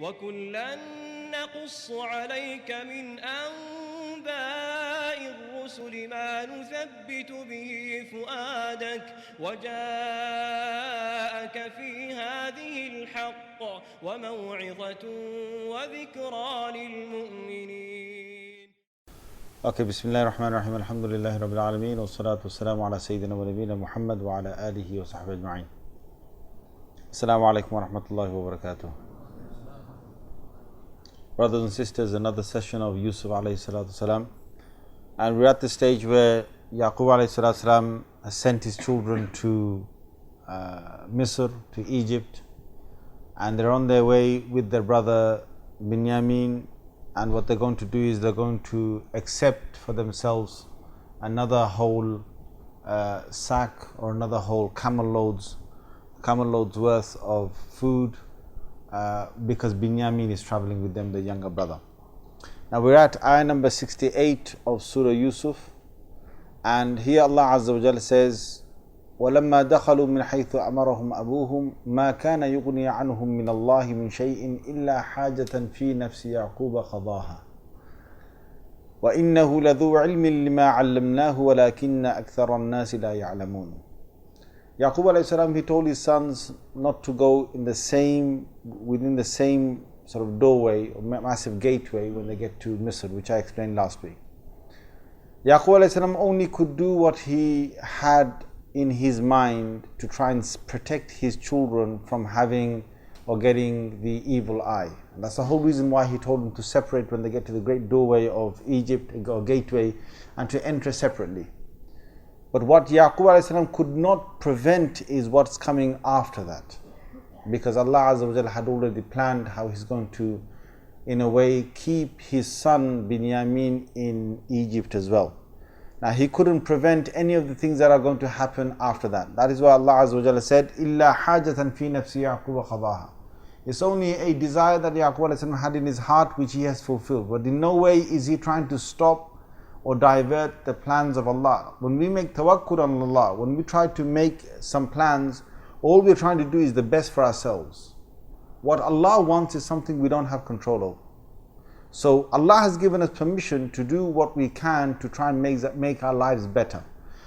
وكلا نقص عليك من أنباء الرسل ما نثبت به فؤادك وجاءك في هذه الحق وموعظة وذكرى للمؤمنين. Okay, Bismillah ar-Rahman ar-Rahim, Alhamdulillahi Rabbil Alameen, wassalatu wassalamu ala Sayyidina wa Nabina Muhammad wa ala alihi wa sahbihi ajma'in. Assalamu alaikum wa rahmatullahi wa barakatuh. Brothers and sisters, another session of Yusuf alayhi salatu salam. And we're at the stage where Yaqub alayhi salatu salam has sent his children to Misr, to Egypt. And they're on their way with their brother Binyamin. And what they're going to do is they're going to accept for themselves another whole sack or another whole camel loads worth of food because Binyamin is traveling with them, the younger brother. Now we're at ayah number 68 of Surah Yusuf, and here Allah Azza wa Jalla says, وَلَمَّا دَخَلُوا مِنْ حَيْثُ أَمَرَهُمْ أَبُوهُمْ مَا كَانَ يُغْنِي عَنْهُمْ مِنَ اللَّهِ مِنْ شَيْءٍ إِلَّا حَاجَةً فِي نَفْسِ يَعْقُوبَ قَضَاهَا وَإِنَّهُ لَذُو عِلْمٍ لِمَا عَلَّمْنَاهُ وَلَكِنَّ أَكْثَرَ النَّاسِ لَا يَعْلَمُونَ. Yaqub alayhi salam, he told his sons not to go within the same sort of doorway or massive gateway when they get to Misr, which I explained last week. Yaqub alayhi salam only could do what he had in his mind to try and protect his children from having or getting the evil eye. And that's the whole reason why he told them to separate when they get to the great doorway of Egypt or gateway, and to enter separately. But what Yaqub alayhi salam could not prevent is what's coming after that, because Allah Azza wa Jalla had already planned how he's going to, in a way, keep his son Binyamin in Egypt as well. Now he couldn't prevent any of the things that are going to happen after that. That is why Allah Azza wa Jalla said, إِلَّا حَاجَةً فِي نَفْسِ يَعْقُوبَ قَضَاهَا. It's only a desire that Yaqub alayhi salam had in his heart, which he has fulfilled. But in no way is he trying to stop or divert the plans of Allah. When we make tawakkul on Allah, when we try to make some plans, all we're trying to do is the best for ourselves. What Allah wants is something we don't have control of. So Allah has given us permission to do what we can to try and make our lives better.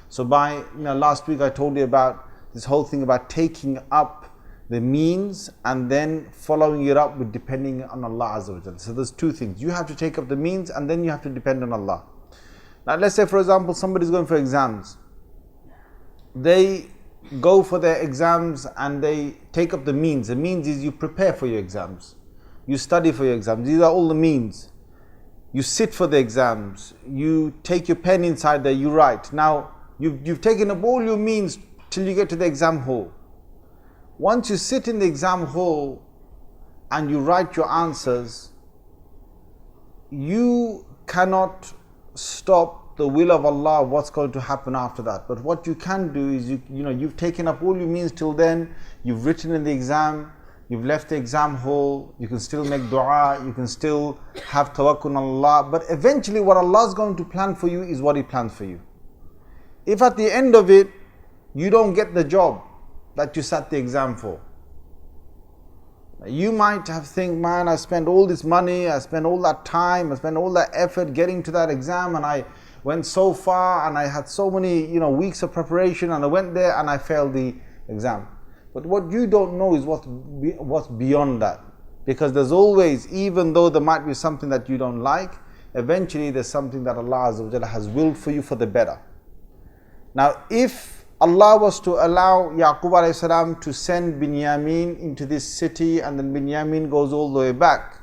So last week I told you about this whole thing about taking up the means and then following it up with depending on Allah Azza wa Jalla. So there's two things. You have to take up the means and then you have to depend on Allah. Now let's say, for example, somebody's going for exams. They go for their exams and they take up the means. The means is you prepare for your exams. You study for your exams. These are all the means. You sit for the exams. You take your pen inside there, you write. Now, you've taken up all your means till you get to the exam hall. Once you sit in the exam hall and you write your answers, you cannot stop the will of Allah, what's going to happen after that. But what you can do is, you've taken up all your means till then, you've written in the exam, you've left the exam hall, you can still make dua, you can still have tawakkul on Allah, but eventually what Allah is going to plan for you is what He plans for you. If at the end of it, you don't get the job that you sat the exam for, you might have think, man, I spent all this money, I spent all that time, I spent all that effort getting to that exam, and I went so far, and I had so many weeks of preparation, and I went there and I failed the exam. But what you don't know is what's beyond that. Because there's always, even though there might be something that you don't like, eventually there's something that Allah Azza wa Jalla has willed for you for the better. Now if Allah was to allow Yaqub alayhi salam to send Binyamin into this city, and then Binyamin goes all the way back,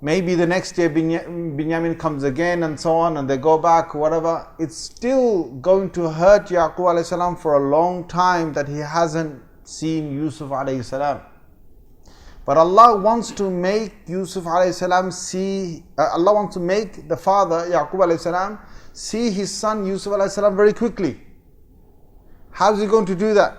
maybe the next year Binyamin comes again and so on, and they go back or whatever, it's still going to hurt Yaqub alayhi salam for a long time that he hasn't seen Yusuf alayhi salam. But Allah wants to make Yusuf alayhi salam Allah wants to make the father Yaqub alayhi salam see his son Yusuf alayhi salam very quickly. How is he going to do that?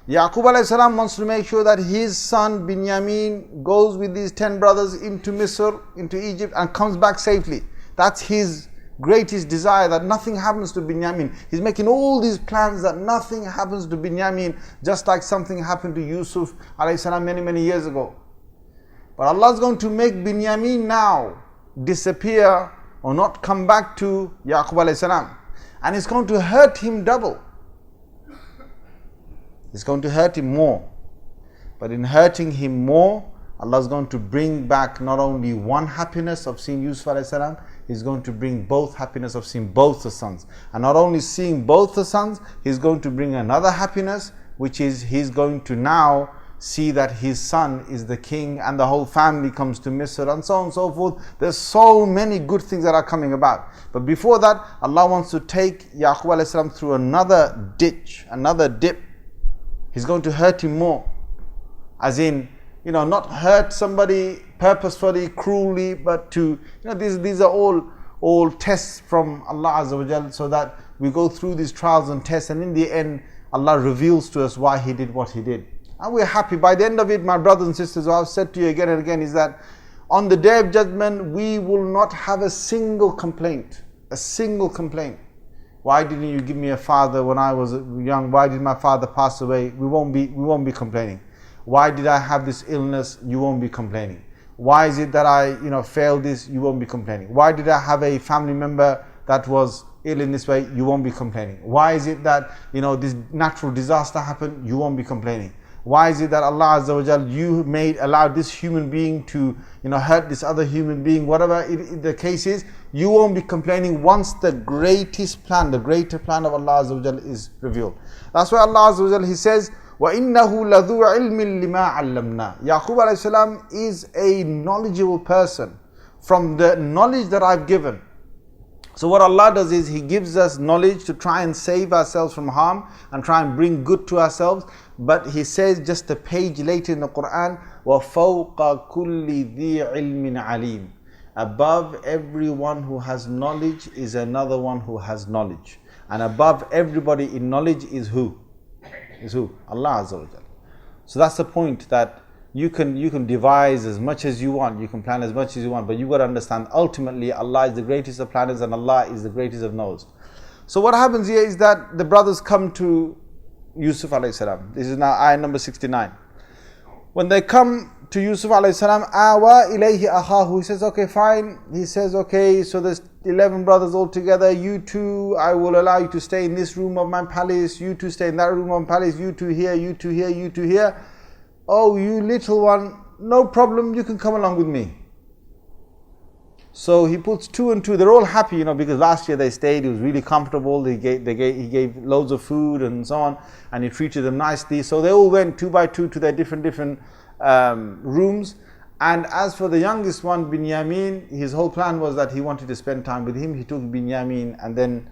Yaqub alayhi salam wants to make sure that his son Binyamin goes with these 10 brothers into Misr, into Egypt, and comes back safely. That's his greatest desire, that nothing happens to Binyamin. He's making all these plans that nothing happens to Binyamin, just like something happened to Yusuf alayhi salam many years ago. But Allah is going to make Binyamin now disappear or not come back to Yaqub alayhi salam. And it's going to hurt him double. It's going to hurt him more. But in hurting him more, Allah is going to bring back not only one happiness of seeing Yusuf alayhi salam, He's going to bring both happiness of seeing both the sons. And not only seeing both the sons, He's going to bring another happiness, which is he's going to now see that his son is the king and the whole family comes to Misr and so on and so forth. There's so many good things that are coming about. But before that, Allah wants to take Yaqub alayhi salam through another ditch, another dip. He's going to hurt him more. As in, not hurt somebody purposefully, cruelly, but to, these are all tests from Allah Azza wa Jal, so that we go through these trials and tests, and in the end, Allah reveals to us why He did what He did. And we're happy. By the end of it, my brothers and sisters, what I've said to you again and again is that on the Day of Judgment, we will not have a single complaint. A single complaint. Why didn't you give me a father when I was young? Why did my father pass away? We won't be complaining. Why did I have this illness? You won't be complaining. Why is it that I, failed this? You won't be complaining. Why did I have a family member that was ill in this way? You won't be complaining. Why is it that, this natural disaster happened? You won't be complaining. Why is it that Allah Azza wa Jal, allowed this human being to, hurt this other human being? Whatever the case is, you won't be complaining once the greater plan of Allah Azza wa Jal is revealed. That's why Allah Azza wa Jal, He says, وَإِنَّهُ لَذُو عِلْمٍ لِمَا عَلَّمْنَا. Yaqub alayhi salam is a knowledgeable person from the knowledge that I've given. So what Allah does is He gives us knowledge to try and save ourselves from harm and try and bring good to ourselves. But He says just a page later in the Qur'an, وَفَوْقَ كُلِّ ذِي عِلْمٍ عَلِيمٍ. Above everyone who has knowledge is another one who has knowledge. And above everybody in knowledge is who? Allah Azza wa Jal. So that's the point, that you can devise as much as you want, you can plan as much as you want, but you've got to understand ultimately Allah is the greatest of planners and Allah is the greatest of knowers. So what happens here is that the brothers come to Yusuf alayhi salam. This is now ayah number 69. When they come to Yusuf alayhi salam, awa ilayhi akhahu, he says, okay, fine. He says, okay, so there's 11 brothers all together. You two, I will allow you to stay in this room of my palace. You two stay in that room of my palace. You two here, you two here, you two here. Oh, you little one, no problem, you can come along with me. So he puts 2 and 2. They're all happy, because last year they stayed. It was really comfortable. He gave loads of food and so on, and he treated them nicely. So they all went 2 by 2 to their different rooms. And as for the youngest one, Binyamin, his whole plan was that he wanted to spend time with him. He took Binyamin, and then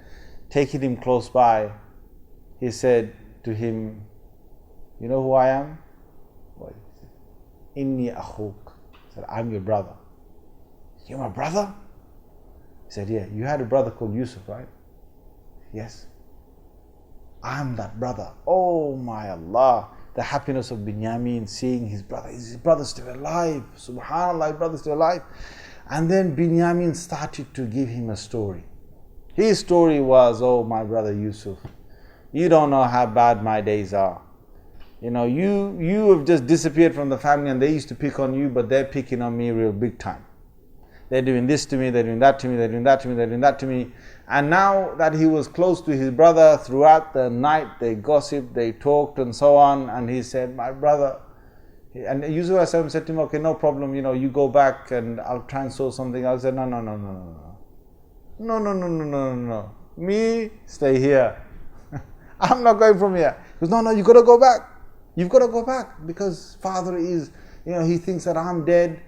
taking him close by, he said to him, you know who I am? Inni akhuk. He said, I'm your brother. You're my brother? He said, yeah. You had a brother called Yusuf, right? Yes. I'm that brother. Oh my Allah. The happiness of Binyamin seeing his brother. Is his brother still alive? Subhanallah, his brother still alive. And then Binyamin started to give him a story. His story was, oh my brother Yusuf, you don't know how bad my days are. You have just disappeared from the family, and they used to pick on you, but they're picking on me real big time. They're doing this to me, they're doing that to me, they're doing that to me, they're doing that to me. And now that he was close to his brother, throughout the night they gossiped, they talked and so on, and he said, my brother. And Yusuf said to him, okay, no problem, you go back and I'll try and sort something out. I said, no. Me, stay here. I'm not going from here. He goes, no, you got to go back. You've got to go back, because father is, he thinks that I'm dead,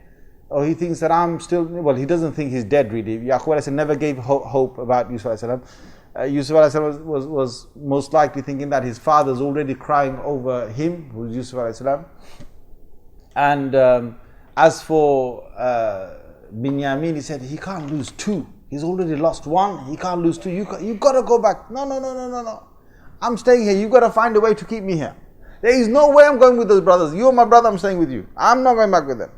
or he thinks that I'm still, well, he doesn't think he's dead really. Yaqub never gave hope about Yusuf. Yusuf was most likely thinking that his father's already crying over him, who's Yusuf. And as for Binyamin, he said he can't lose 2. He's already lost 1. He can't lose 2. You've got to go back. No. I'm staying here. You've got to find a way to keep me here. There is no way I'm going with those brothers. You're my brother, I'm staying with you. I'm not going back with them.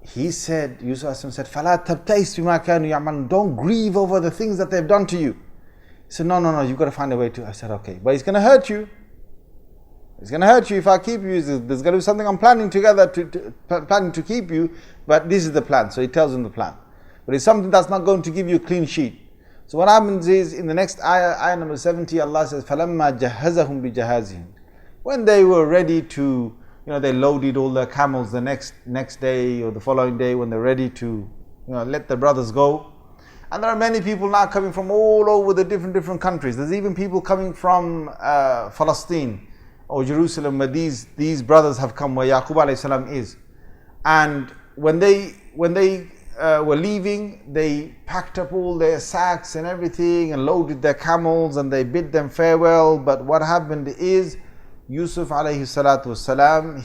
He said, Yusuf said, فَلَا تَبْتَئِسْ بِمَا كَانُوا يَعْمَلُونَ. Don't grieve over the things that they've done to you. He said, no, you've got to find a way to. I said, okay, but it's going to hurt you. It's going to hurt you if I keep you. There's going to be something I'm planning together, planning to keep you, but this is the plan. So he tells him the plan. But it's something that's not going to give you a clean sheet. So what happens is, in the next ayah number 70, Allah says, فَلَمَّا جَهَّزَهُمْ بِجَهَازِهِمْ. When they were ready to, they loaded all their camels the next day or the following day, when they're ready to, let the brothers go. And there are many people now coming from all over the different countries. There's even people coming from Palestine or Jerusalem, where these brothers have come, where Yaqub alayhi salam is. And when they were leaving, they packed up all their sacks and everything and loaded their camels and they bid them farewell. But what happened is, Yusuf alayhi salatu wasalam,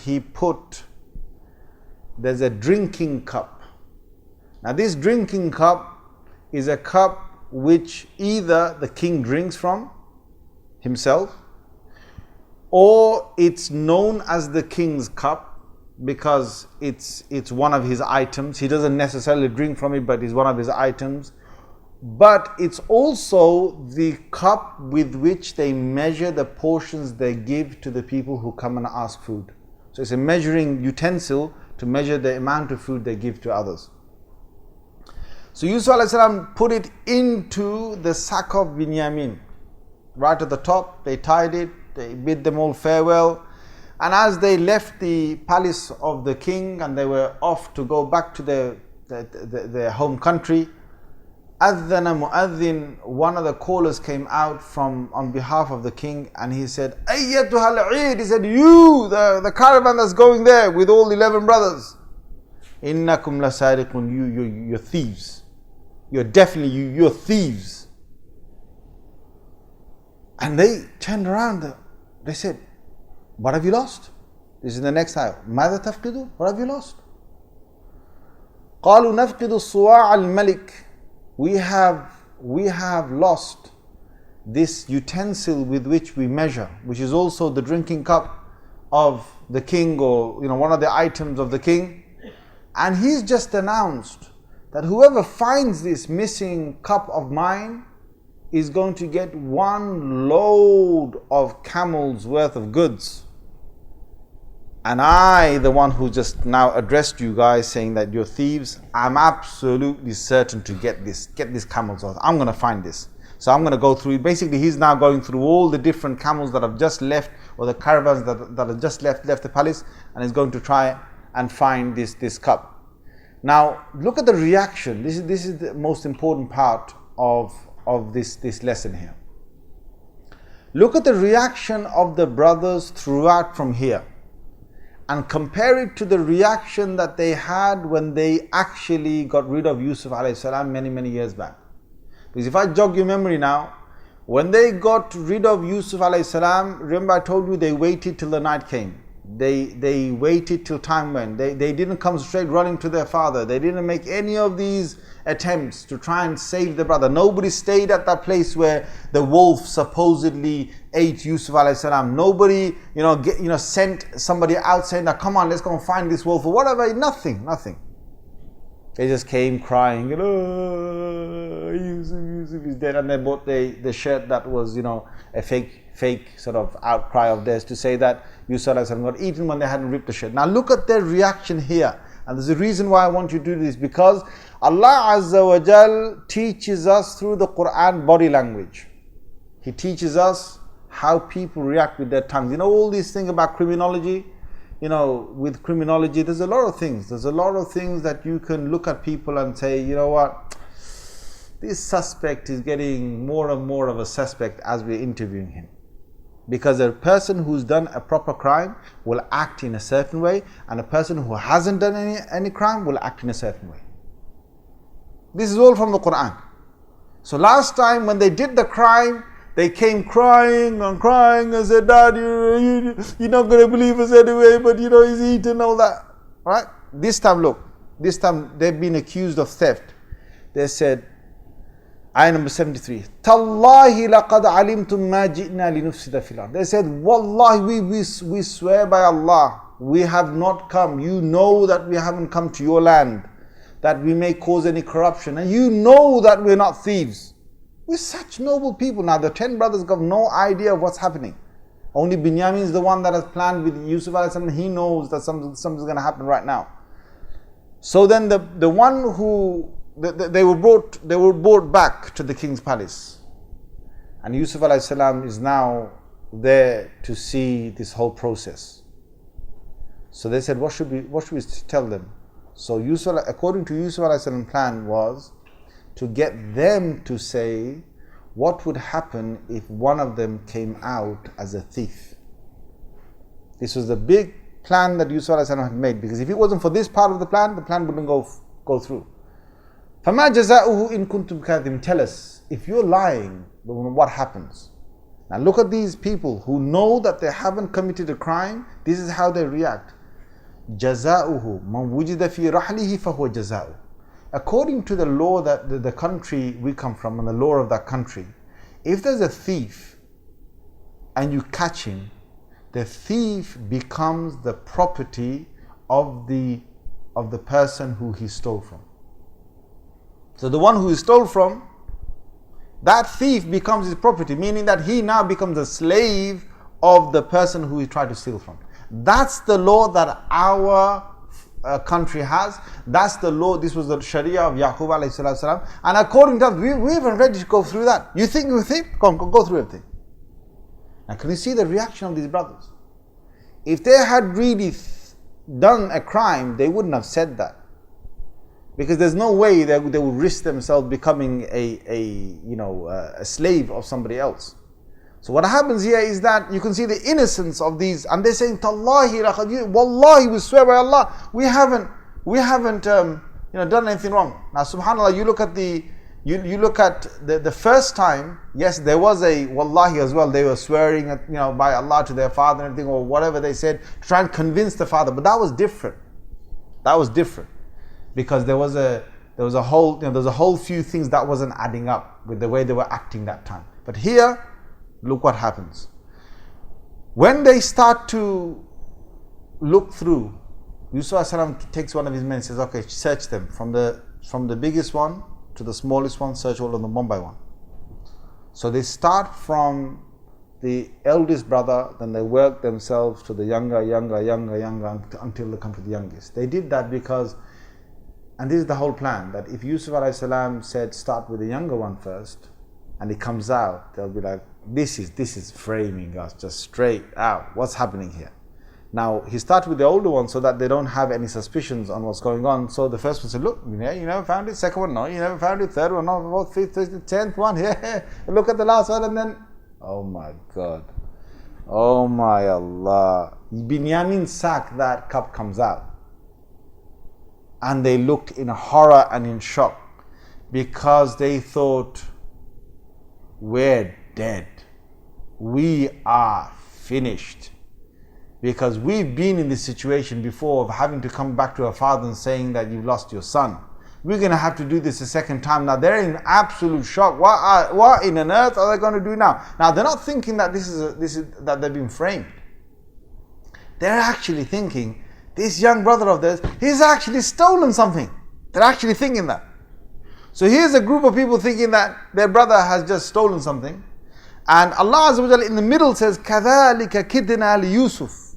there's a drinking cup. Now this drinking cup is a cup which either the king drinks from himself, or it's known as the king's cup because it's one of his items. He doesn't necessarily drink from it, but it's one of his items. But it's also the cup with which they measure the portions they give to the people who come and ask food. So it's a measuring utensil to measure the amount of food they give to others. So Yusuf alayhi salam put it into the sack of Binyamin. Right at the top, they tied it, they bid them all farewell. And as they left the palace of the king and they were off to go back to their home country, Adhana Mu'adhin, one of the callers came out on behalf of the king, and he said, Ayyatuhal Eid, he said, you, the caravan that's going there with all 11 brothers, Innakum lasariqun, you're thieves. You're definitely, you're thieves. And they turned around, they said, what have you lost? This is the next ayah. ماذا تفقدوا? What have you lost? قالوا نفقد الصواع الملك. We have lost this utensil with which we measure, which is also the drinking cup of the king, or one of the items of the king. And he's just announced that whoever finds this missing cup of mine is going to get one load of camels worth of goods. And I, the one who just now addressed you guys saying that you're thieves, I'm absolutely certain to get this camels worth. I'm going to find this. So I'm going to go through it. Basically, he's now going through all the different camels that have just left, or the caravans that have just left the palace, and he's going to try and find this cup. Now, look at the reaction. This is the most important part of this lesson here. Look at the reaction of the brothers throughout from here, and compare it to the reaction that they had when they actually got rid of Yusuf alayhi salam many years back. Because if I jog your memory now, when they got rid of Yusuf alayhi salam, remember I told you they waited till the night came. They waited till time went. They didn't come straight running to their father. They didn't make any of these attempts to try and save the brother. Nobody stayed at that place where the wolf supposedly ate Yusuf alayhi salam. Nobody, sent somebody out saying that, come on, let's go and find this wolf or whatever. Nothing. They just came crying, Yusuf is dead. And they bought the shirt that was, a fake sort of outcry of theirs to say that Yusuf alayhi salam got eaten when they hadn't ripped the shirt. Now look at their reaction here. And there's a reason why I want you to do this, because Allah Azza wa Jal teaches us through the Qur'an body language. He teaches us how people react with their tongues. All these things about criminology, with criminology, there's a lot of things. There's a lot of things that you can look at people and say, you know what, this suspect is getting more and more of a suspect as we're interviewing him. Because a person who's done a proper crime will act in a certain way, and a person who hasn't done any crime will act in a certain way. This is all from the Qur'an. So last time when they did the crime, they came crying and said, Dad, you're not going to believe us anyway, but he's eaten all that. Right? This time, look, they've been accused of theft. They said, ayah number 73, Tallahi laqad alimtum ma ji'na linufsida fil ard. They said, Wallahi, we swear by Allah, we have not come. You know that we haven't come to your land, that we may cause any corruption, and you know that we're not thieves. We're such noble people. Now the 10 brothers got no idea of what's happening. Only Binyamin is the one that has planned with Yusuf alayhi salam. He knows that something's going to happen right now. So then the one who, they were brought back to the king's palace. And Yusuf alayhi salam is now there to see this whole process. So they said, what should we tell them? So Yusuf, according to Yusuf alayhi salam's plan, was to get them to say what would happen if one of them came out as a thief. This was the big plan that Yusuf alayhi salam had made, because if it wasn't for this part of the plan wouldn't go through. فَمَا جَزَاؤُهُ إِن كُنْتُمْ كَاذِبِينَ. Tell us, if you're lying, what happens? Now look at these people who know that they haven't committed a crime. This is how they react. جَزَاؤُهُ مَنْ وُجِدَ فِي رَحْلِهِ فَهُوَ جَزَاؤُهُ. According to the law that the country we come from and the law of that country, if there's a thief and you catch him, the thief becomes the property of the person who he stole from. So the one who he stole from, that thief becomes his property, meaning that he now becomes a slave of the person who he tried to steal from. That's the law that our country has. That's the law. This was the Sharia of Yaqub alayhi salam. And according to that, we haven't ready to go through that. You think you think? Come on, go through everything. Now can you see the reaction of these brothers? If they had really done a crime, they wouldn't have said that. Because there's no way they would risk themselves becoming a slave of somebody else. So what happens here is that you can see the innocence of these, and they're saying, Tallahi, Wallahi, we swear by Allah, we haven't done anything wrong. Now subhanAllah, you look at the first time, yes, there was a Wallahi as well. They were swearing by Allah to their father and everything, or whatever they said, to try and convince the father. But that was different. Because there was a whole few things that wasn't adding up with the way they were acting that time. But here, look what happens. When they start to look through, Yusuf alayhi salam takes one of his men and says, okay, search them from the biggest one to the smallest one, search all of them one by one. So they start from the eldest brother, then they work themselves to the younger until they come to the youngest. They did that because, and this is the whole plan, that if Yusuf alayhi salam said start with the younger one first, and he comes out, they'll be like, this is framing us just straight out. What's happening here? Now he started with the older one so that they don't have any suspicions on what's going on. So the first one said, look, you never found it. Second one, no, you never found it. Third one, no, fourth, fifth, 10th one, yeah. Look at the last one, and then, oh my God, oh my Allah. Binyamin's sack, that cup comes out. And they looked in horror and in shock, because they thought, we're dead. We are finished. Because we've been in this situation before of having to come back to our father and saying that you've lost your son. We're going to have to do this a second time. Now they're in absolute shock. What in an earth are they going to do now? Now they're not thinking that that they've been framed. They're actually thinking, this young brother of theirs, he's actually stolen something. They're actually thinking that. So here's a group of people thinking that their brother has just stolen something. And Allah Azza wa Jalla in the middle says, كَذَلِكَ كِدْنَا لِيُوسُفٍ.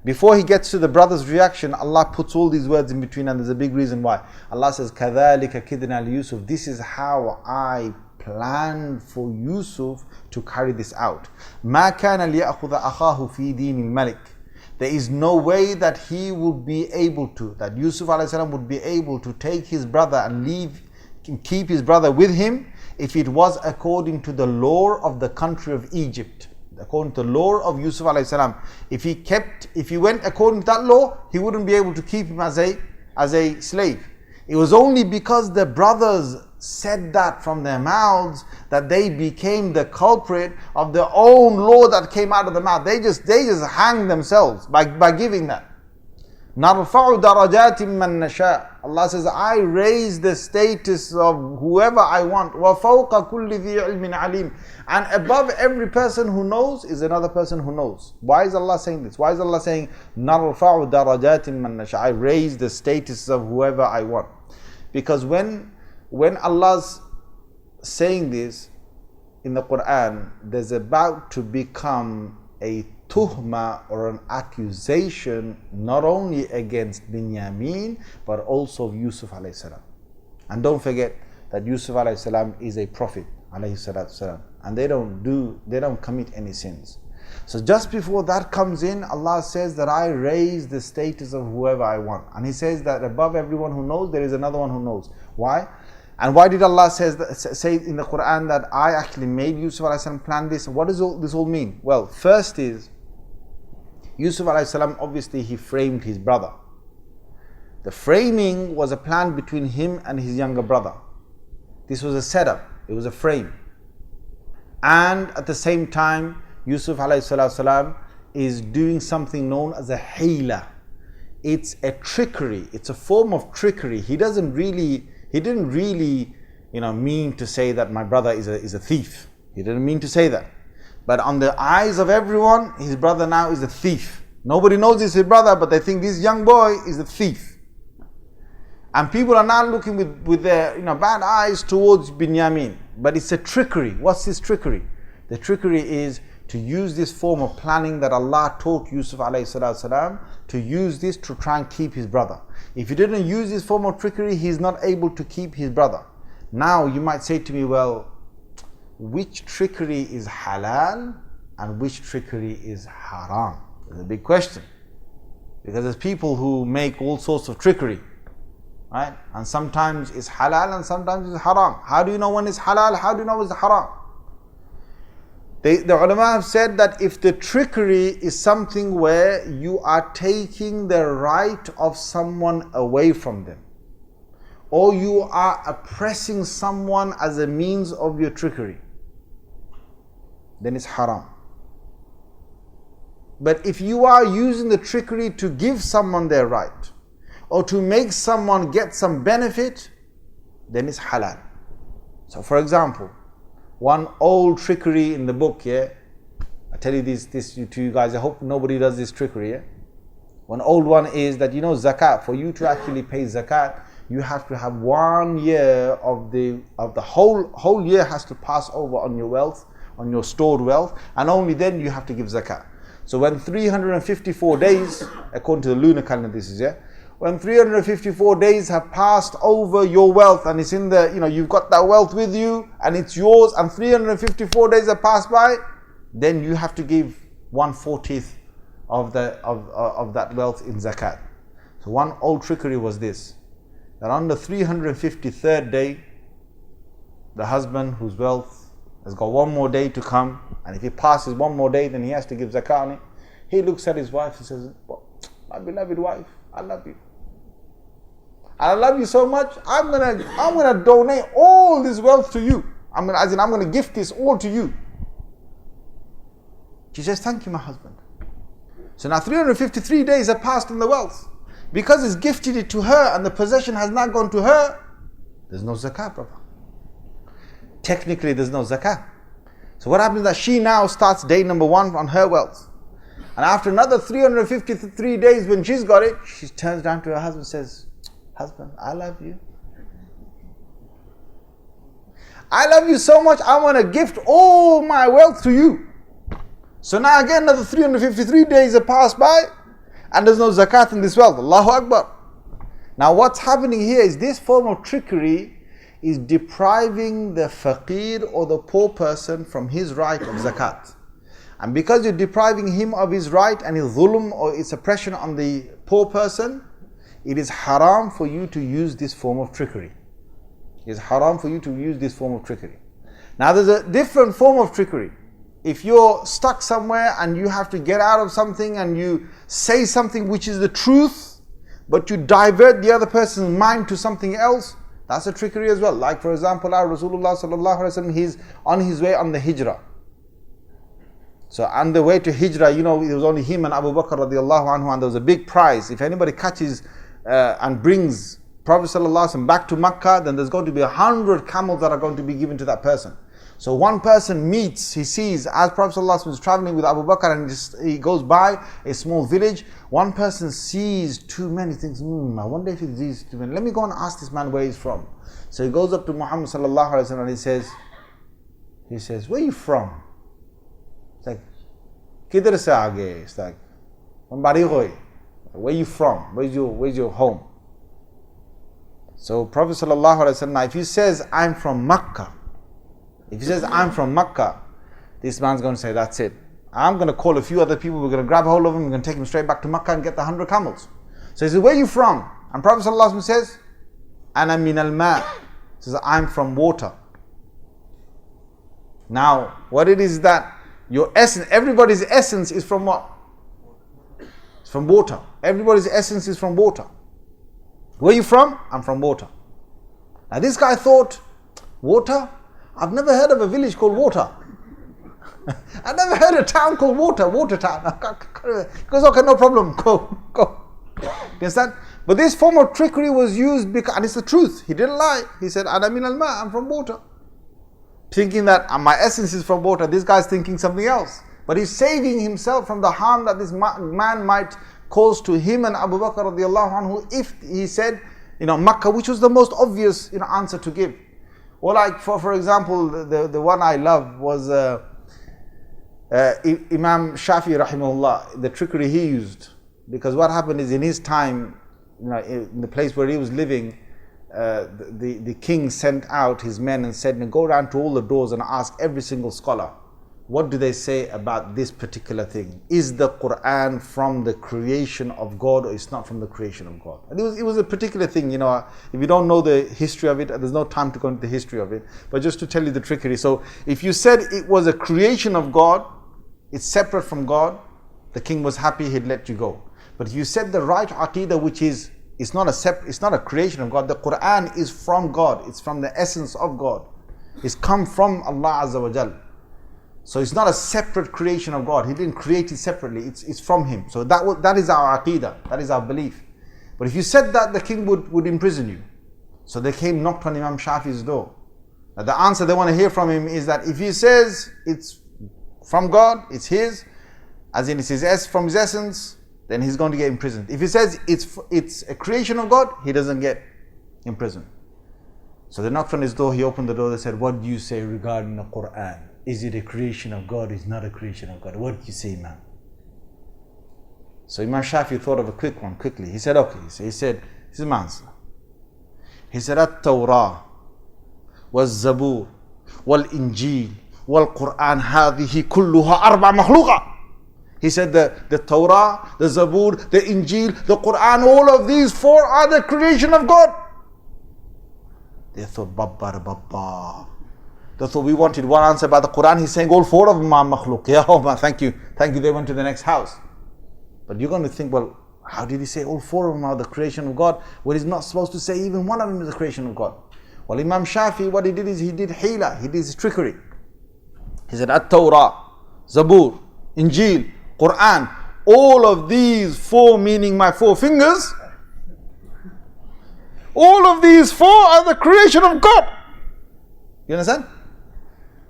Before he gets to the brother's reaction, Allah puts all these words in between, and there's a big reason why. Allah says, كَذَلِكَ كِدْنَا لِيُوسُفٍ. This is how I planned for Yusuf to carry this out. مَا كَانَ لِيَأْخُذَ أَخَاهُ فِي دِينِ الْمَلِكِ. There is no way that he would be able to, that Yusuf alayhi salam would be able to take his brother and keep his brother with him, if it was according to the law of the country of Egypt. According to the law of Yusuf alayhi salam. If he went according to that law, he wouldn't be able to keep him as a slave. It was only because the brothers said that from their mouths that they became the culprit of their own law that came out of the mouth. They just hanged themselves by giving that. نَرْفَعُ دَرَجَاتٍ مَّن نَشَاءُ. Allah says, I raise the status of whoever I want. وَفَوْقَ كُلِّ ذِي عِلْمٍ عَلِيمٍ. And above every person who knows is another person who knows. Why is Allah saying this? Why is Allah saying, نَرْفَعُ دَرَجَاتٍ مَّن نَشَاءُ? I raise the status of whoever I want. Because when Allah's saying this, in the Qur'an, there's about to become a tuhma or an accusation not only against Binyamin but also of Yusuf alayhi salam. And don't forget that Yusuf alayhi salam is a prophet alayhi salatu salam, and they don't commit any sins. So just before that comes in, Allah says that I raise the status of whoever I want, and He says that above everyone who knows there is another one who knows. Why? And why did Allah say in the Qur'an that I actually made Yusuf alayhi salam plan this? What does this all mean? Well, first is Yusuf alayhi salam, obviously he framed his brother. The framing was a plan between him and his younger brother. This was a setup, it was a frame. And at the same time, Yusuf alayhi salam is doing something known as a hila. It's a trickery, it's a form of trickery. He didn't really mean to say that my brother is a thief. He didn't mean to say that. But on the eyes of everyone, his brother now is a thief. Nobody knows he's his brother, but they think this young boy is a thief. And people are now looking with their bad eyes towards Binyamin. But it's a trickery. What's this trickery? The trickery is to use this form of planning that Allah taught Yusuf alayhi salam, to use this to try and keep his brother. If he didn't use this form of trickery, he's not able to keep his brother. Now you might say to me, well, which trickery is halal and which trickery is haram? It's a big question. Because there's people who make all sorts of trickery, right? And sometimes it's halal and sometimes it's haram. How do you know when it's halal? How do you know it's haram? The ulama have said that if the trickery is something where you are taking the right of someone away from them, or you are oppressing someone as a means of your trickery, then it's haram. But if you are using the trickery to give someone their right, or to make someone get some benefit, then it's halal. So for example, one old trickery in the book, I tell you this to you guys, I hope nobody does this trickery, One old one is that zakat, for you to actually pay zakat, you have to have 1 year of the whole year has to pass over on your wealth, on your stored wealth, and only then you have to give zakat. So when 354 days, according to the lunar calendar this is, when 354 days have passed over your wealth and it's in the, you've got that wealth with you and it's yours, and 354 days have passed by, then you have to give 1/40 of that wealth in zakat. So one old trickery was this, that on the 353rd day, the husband whose wealth has got 1 more day to come, and if he passes 1 more day, then he has to give zakat on it. He looks at his wife and says, my beloved wife, I love you. I love you so much, I'm gonna donate all this wealth to you. I'm gonna gift this all to you. She says, thank you, my husband. So now 353 days have passed in the wealth. Because he's gifted it to her and the possession has not gone to her, there's no zakat, brother. Technically there's no zakat. So what happens is that she now starts day number 1 on her wealth. And after another 353 days when she's got it, she turns down to her husband and says, husband, I love you. I love you so much, I want to gift all my wealth to you. So now again another 353 days have passed by and there's no zakat in this wealth. Allahu Akbar. Now what's happening here is this form of trickery is depriving the faqir or the poor person from his right of zakat. And because you're depriving him of his right and his dhulm or its oppression on the poor person, it is haram for you to use this form of trickery. It is haram for you to use this form of trickery. Now there's a different form of trickery. If you're stuck somewhere and you have to get out of something and you say something which is the truth, but you divert the other person's mind to something else, that's a trickery as well. Like for example, our Rasulullah sallallahu alaihi wasallam, he's on his way on the hijrah. So on the way to hijrah, it was only him and Abu Bakr radiallahu anhu, and there was a big prize. If anybody catches and brings Prophet sallallahu alaihi wasallam back to Makkah, then there's going to be 100 camels that are going to be given to that person. So one person he sees, as Prophet sallallahu alaihi wasallam is traveling with Abu Bakr and he goes by a small village, one person sees 2 men, he thinks, I wonder if it's these 2 men. Let me go and ask this man where he's from. So he goes up to Muhammad sallallahu alaihi wasallam and he He says, where are you from? It's like, Kidhar se aage? It's like, from Barighoi. Where are you from? Where's your home? So Prophet ﷺ, if he says, I'm from Makkah, this man's going to say, that's it. I'm going to call a few other people, we're going to grab hold of him, we're going to take him straight back to Makkah and get the 100 camels. So he says, where are you from? And Prophet ﷺ says, Ana min al-ma. He says, I'm from water. Now, what it is that your essence, everybody's essence is from what? It's from water. Everybody's essence is from water. Where are you from? I'm from water. Now this guy thought, water? I've never heard of a village called Water. I've never heard of a town called Water Town. He goes, okay, no problem, go. You understand? But this form of trickery was used because, and it's the truth. He didn't lie. He said, Ana min al-ma, I'm from water. Thinking that my essence is from water. This guy's thinking something else. But he's saving himself from the harm that this man might cause to him and Abu Bakr radiallahu anhu if he said, Makkah, which was the most obvious answer to give. Or like, for example, the one I love was Imam Shafi rahimahullah, the trickery he used. Because what happened is in his time, in the place where he was living, the king sent out his men and said, go around to all the doors and ask every single scholar, what do they say about this particular thing? Is the Qur'an from the creation of God or it's not from the creation of God? And it was a particular thing, if you don't know the history of it, there's no time to go into the history of it, but just to tell you the trickery. So if you said it was a creation of God, it's separate from God, the king was happy, he'd let you go. But if you said the right aqidah, which is, it's not a creation of God, the Qur'an is from God, it's from the essence of God. It's come from Allah Azza wa Jal. So it's not a separate creation of God. He didn't create it separately. It's from Him. So that is our aqidah. That is our belief. But if you said that, the king would imprison you. So they came, knocked on Imam Shafi's door. Now the answer they want to hear from him is that if he says it's from God, it's his, as in it's from his essence, then he's going to get imprisoned. If he says it's a creation of God, he doesn't get imprisoned. So they knocked on his door. He opened the door. They said, "What do you say regarding the Qur'an? Is it a creation of God? Is not a creation of God? What do you say, man?" So Imam Shafi thought of a quick one quickly. He said, okay. So he said, this is my answer. He said, "At-Tawrah wal-Zabur wal-Injil wal-Qur'an hadhihi kulluha arba makhluqa." He said the Torah, the Zabur, the Injil, the Qur'an, all of these four are the creation of God. They thought, Babba. They thought we wanted one answer about the Qur'an. He's saying all four of them are makhluk. Yeah, oh man, thank you. They went to the next house. But you're going to think, well, how did he say all four of them are the creation of God? Well, he's not supposed to say even one of them is the creation of God. Well, Imam Shafi, what he did is he did hila, he did his trickery. He said, At-Tawrah, Zabur, Injil, Qur'an, all of these four, meaning my four fingers, all of these four are the creation of God. You understand?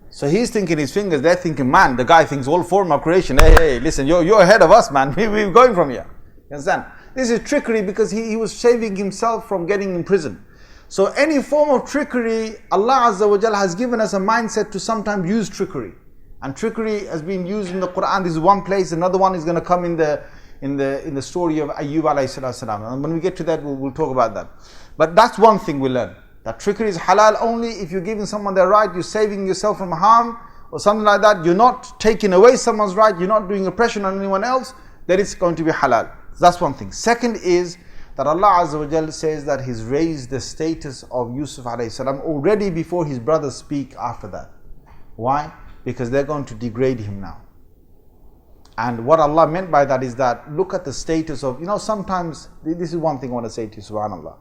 So he's thinking his fingers, they're thinking man. The guy thinks all four of them are creation. Hey, listen, you're ahead of us, man. We're going from here. You understand? This is trickery because he was saving himself from getting in prison. So any form of trickery, Allah Azza wa Jalla has given us a mindset to sometimes use trickery. And trickery has been used in the Qur'an. This is one place. Another one is going to come in the story of Ayyub alayhi salam. And when we get to that, we'll talk about that. But that's one thing we learn. That trickery is halal only if you're giving someone their right, you're saving yourself from harm or something like that. You're not taking away someone's right, you're not doing oppression on anyone else, then it's going to be halal. So that's one thing. Second is that Allah Azza wa Jalla says that He's raised the status of Yusuf alayhi salam already before his brothers speak after that. Why? Because they're going to degrade him now. And what Allah meant by that is that look at the status of, sometimes, this is one thing I want to say to you, subhanAllah,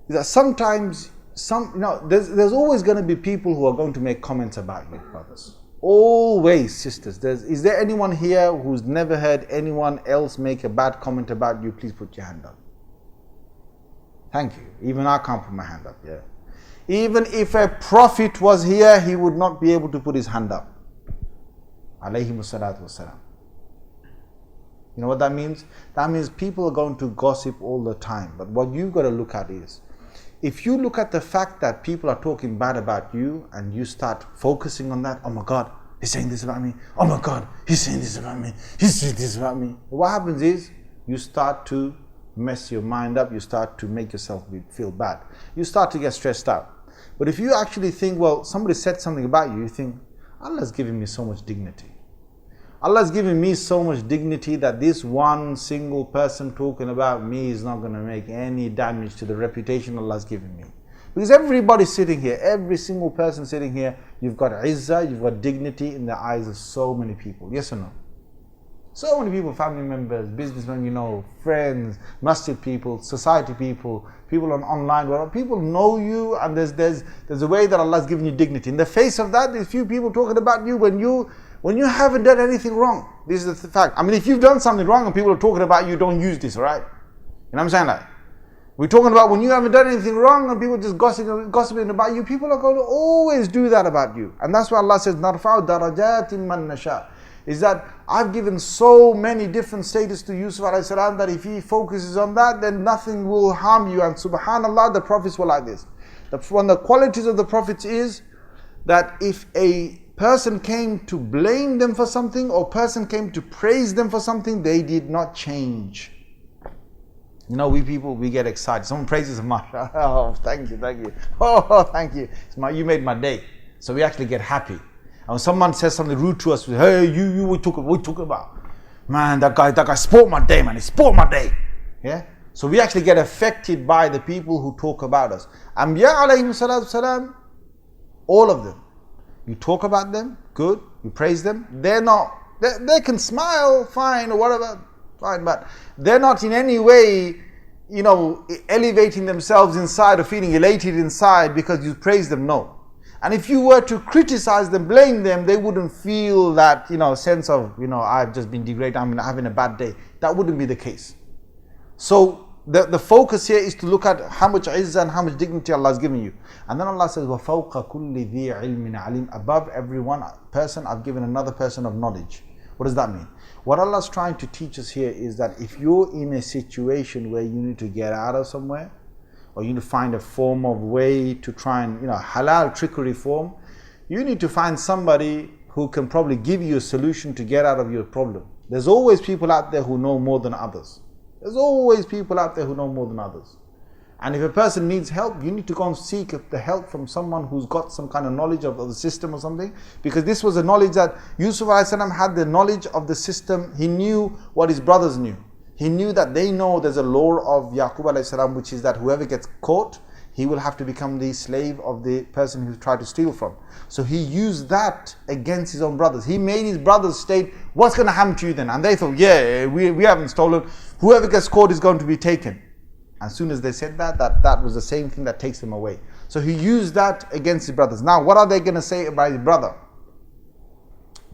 is that sometimes, there's always going to be people who are going to make comments about you, brothers. Always, sisters. Is there anyone here who's never heard anyone else make a bad comment about you? Please put your hand up. Thank you. Even I can't put my hand up, yeah. Even if a prophet was here, he would not be able to put his hand up. Alayhimu salatu wassalam. You know what that means? That means people are going to gossip all the time. But what you've got to look at is if you look at the fact that people are talking bad about you and you start focusing on that, oh my God, he's saying this about me. Oh my God, he's saying this about me. He's saying this about me. What happens is you start to mess your mind up. You start to make yourself feel bad. You start to get stressed out. But if you actually think, well, somebody said something about you, you think, Allah's giving me so much dignity. Allah's giving me so much dignity that this one single person talking about me is not going to make any damage to the reputation Allah's given me. Because everybody sitting here, every single person sitting here, you've got izzah, you've got dignity in the eyes of so many people. Yes or no? So many people, family members, businessmen, you know, friends, masjid people, society people, people on online, well, people know you, and there's a way that Allah's given you dignity. In the face of that, there's few people talking about you when you haven't done anything wrong. This is the fact. I mean, if you've done something wrong and people are talking about you, don't use this, right? You know what I'm saying? Like, we're talking about when you haven't done anything wrong and people just gossiping about you, people are going to always do that about you. And that's why Allah says, نَرْفَعُ دَرَجَاتٍ مَنْ نَشَاءُ. Is that I've given so many different status to Yusuf alayhi salam that if he focuses on that, then nothing will harm you. And subhanallah, the prophets were like this. One of the qualities of the prophets is that if a person came to blame them for something or person came to praise them for something, they did not change. You know, we people, we get excited. Someone praises us, mashallah. Oh, thank you. Oh, thank you. You made my day. So we actually get happy. And when someone says something rude to us, hey, what you talking about? Man, that guy spoiled my day, man. He spoiled my day. Yeah? So we actually get affected by the people who talk about us. Anbiya alayhim salatu salam, all of them. You talk about them, good. You praise them. They can smile, fine, or whatever, fine. But they're not in any way, you know, elevating themselves inside or feeling elated inside because you praise them, no. And if you were to criticize them, blame them, they wouldn't feel that, you know, sense of, you know, I've just been degraded, I'm having a bad day. That wouldn't be the case. So the focus here is to look at how much izzah and how much dignity Allah has given you. And then Allah says, وَفَوْقَ كُلِّ ذِي عِلْمٍ عَلِيمٍ. Above every one person, I've given another person of knowledge. What does that mean? What Allah's trying to teach us here is that if you're in a situation where you need to get out of somewhere, or you need to find a form of way to try and, you know, halal trickery form, you need to find somebody who can probably give you a solution to get out of your problem. There's always people out there who know more than others. There's always people out there who know more than others. And if a person needs help, you need to go and seek the help from someone who's got some kind of knowledge of the system or something. Because this was a knowledge that Yusuf a.s. had, the knowledge of the system. He knew what his brothers knew. He knew that they know there's a law of Yaqub alayhi salam, which is that whoever gets caught, he will have to become the slave of the person who tried to steal from. So he used that against his own brothers. He made his brothers state, what's going to happen to you then? And they thought, yeah, we haven't stolen. Whoever gets caught is going to be taken. As soon as they said that was the same thing that takes them away. So he used that against his brothers. Now, what are they going to say about his brother,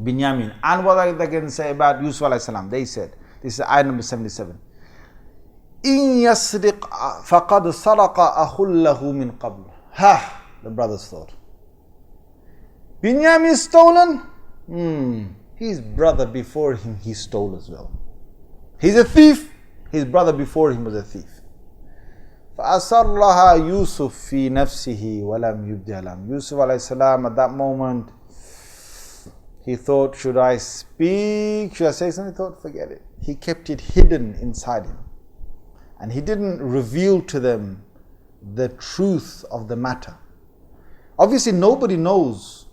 Binyamin? And what are they going to say about Yusuf alayhi salam? They said, this is ayah number 77. إِن يَسْرِقْ فَقَدْ سَرَقَ أَخٌ لَهُ مِنْ قَبْلِ. Ha! The brothers thought, Binyamin stolen? His brother before him, he stole as well. He's a thief. His brother before him was a thief. فَأَسَرَّهَا يُوسُف فِي نَفْسِهِ وَلَمْ يُبْدِهَا لَهُمْ. Yusuf alayhi salam, at that moment, he thought, should I speak? Should I say something? He thought, forget it. He kept it hidden inside him. And he didn't reveal to them the truth of the matter. Obviously, nobody knows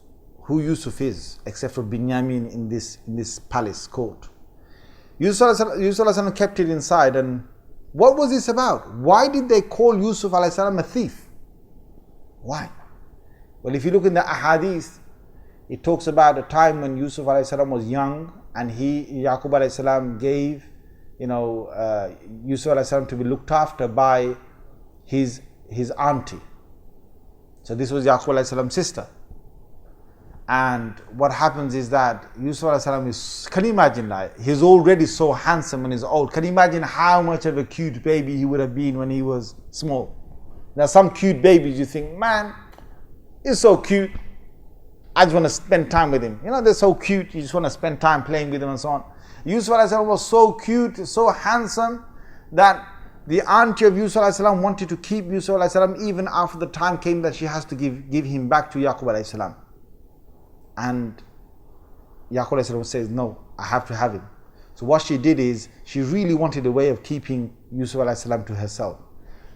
who Yusuf is except for Binyamin in this palace court. Yusuf kept it inside. And what was this about? Why did they call Yusuf alayhi salam a thief? Why? Well, if you look in the ahadith, it talks about a time when Yusuf alayhi salam was young, and Yaqub alayhi salam gave, Yusuf alayhi salam to be looked after by his auntie. So this was Yaqub alayhi salam's sister. And what happens is that Yusuf alayhi salam can you imagine, like, he's already so handsome and he's old. Can you imagine how much of a cute baby he would have been when he was small? Now some cute babies, you think, man, he's so cute, I just want to spend time with him. They're so cute, you just want to spend time playing with them and so on. Yusuf alayhi salam was so cute, so handsome, that the auntie of Yusuf alayhi salam wanted to keep Yusuf alayhi salam even after the time came that she has to give him back to Yaqub alayhi salam. And Yaqub alayhi salam says, no, I have to have him. So what she did is, she really wanted a way of keeping Yusuf alayhi salam to herself.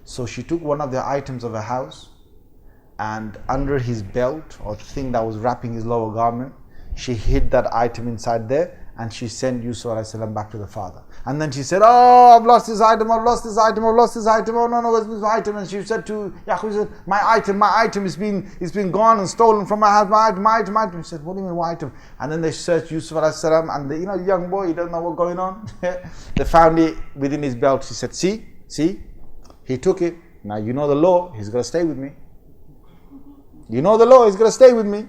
So she took one of the items of her house, and under his belt, or the thing that was wrapping his lower garment, she hid that item inside there, and she sent Yusuf alayhi salam back to the father. And then she said, oh, I've lost this item, I've lost this item, I've lost this item, oh no, where's this item? And she said to Yaqub, said, my item has been gone and stolen from my house, my item. He said, what do you mean, what item? And then they searched Yusuf alayhi salam, and the young boy, he doesn't know what's going on. They found it within his belt. She said, see, he took it. Now you know the law, he's going to stay with me. You know the law, he's going to stay with me.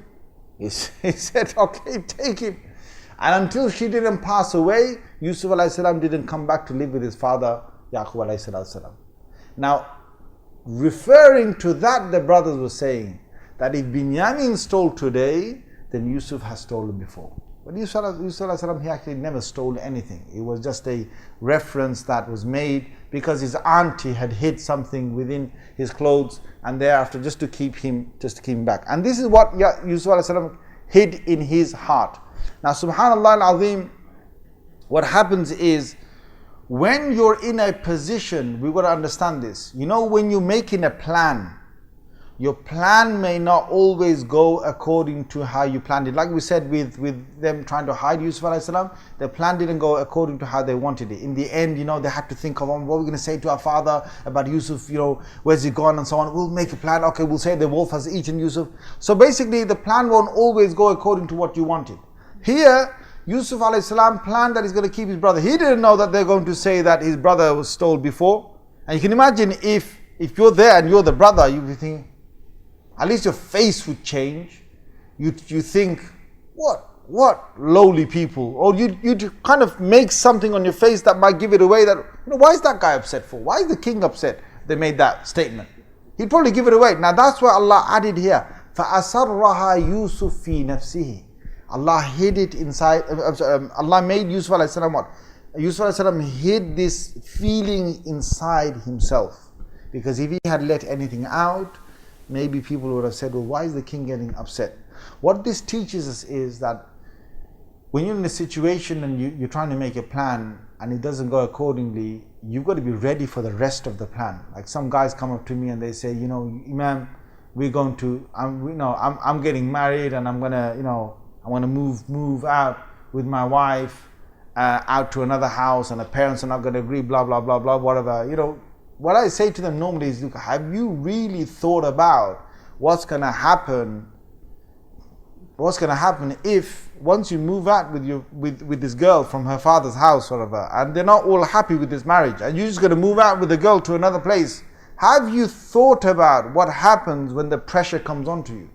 He said, okay, take him. And until she didn't pass away, Yusuf alayhi salam didn't come back to live with his father, Yaqub alayhi salam. Now, referring to that, the brothers were saying that if Binyamin stole today, then Yusuf has stolen before. But Yusuf alayhi salam, he actually never stole anything. It was just a reference that was made because his auntie had hid something within his clothes, and thereafter just to keep him back. And this is what Yusuf alayhi salam hid in his heart. Now, subhanallah al-azim, what happens is, when you're in a position, we've got to understand this. When you're making a plan, your plan may not always go according to how you planned it. Like we said with them trying to hide Yusuf alayhi salam, their plan didn't go according to how they wanted it. In the end, they had to think of what we're going to say to our father about Yusuf, where's he gone and so on. We'll make a plan. Okay, we'll say the wolf has eaten Yusuf. So basically, the plan won't always go according to what you wanted. Here, Yusuf alayhi salam planned that he's going to keep his brother. He didn't know that they're going to say that his brother was stole before. And you can imagine if you're there and you're the brother, you'd be thinking, at least your face would change. You think, what lowly people? Or you'd kind of make something on your face that might give it away that, why is that guy upset for? Why is the king upset? They made that statement. He'd probably give it away. Now that's why Allah added here, فَأَسَرَّهَا يُوسُف فِي نَفْسِهِ. Allah hid it inside, Allah made Yusuf alayhi salam what? Yusuf alayhi salam hid this feeling inside himself. Because if he had let anything out, maybe people would have said, well, why is the king getting upset? What this teaches us is that when you're in a situation and you're trying to make a plan and it doesn't go accordingly, you've got to be ready for the rest of the plan. Like some guys come up to me and they say, Imam, we're going to, I'm getting married and I'm gonna move out with my wife out to another house, and the parents are not going to agree, blah blah blah blah, whatever. What I say to them normally is, look, have you really thought about what's going to happen if once you move out with this girl from her father's house, whatever, and they're not all happy with this marriage, and you're just going to move out with the girl to another place? Have you thought about what happens when the pressure comes onto you?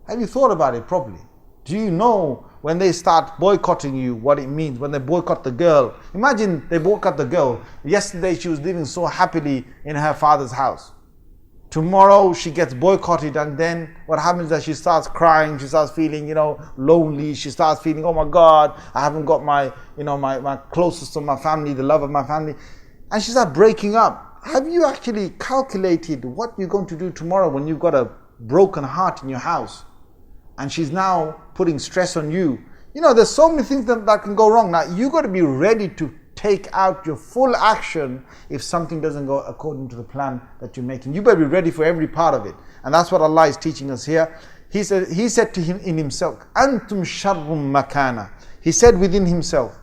Have you thought about it properly? Do you know when they start boycotting you, what it means when they boycott the girl? Imagine they boycott the girl. Yesterday she was living so happily in her father's house. Tomorrow she gets boycotted, and then what happens is that she starts crying, she starts feeling, lonely, she starts feeling, oh my God, I haven't got my closest of my family, the love of my family. And she starts breaking up. Have you actually calculated what you're going to do tomorrow when you've got a broken heart in your house? And she's now putting stress on you. There's so many things that can go wrong. Now, you've got to be ready to take out your full action if something doesn't go according to the plan that you're making. You better be ready for every part of it. And that's what Allah is teaching us here. He said to him in himself, Antum sharrum makana. He said within himself,